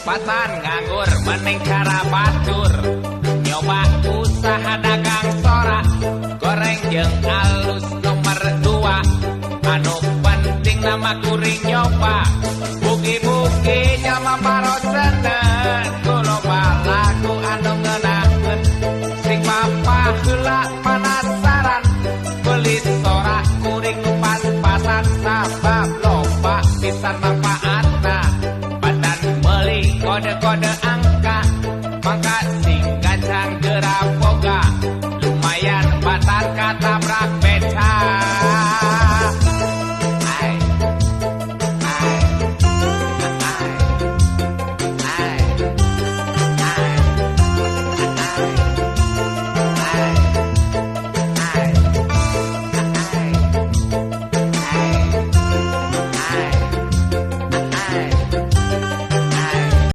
Patan nganggur mending cara batur, nyoba usaha dagang sorak, goreng jeung alus nomor 2. Anu penting nama kuring nyoba, bugi-bugi jalma paroseun, kulo balaku anu ngeunaheun, sing papa heula penasaran, beli sorak kuring nu pas-pasan sabab loba pisan manfaatna. Kode-kode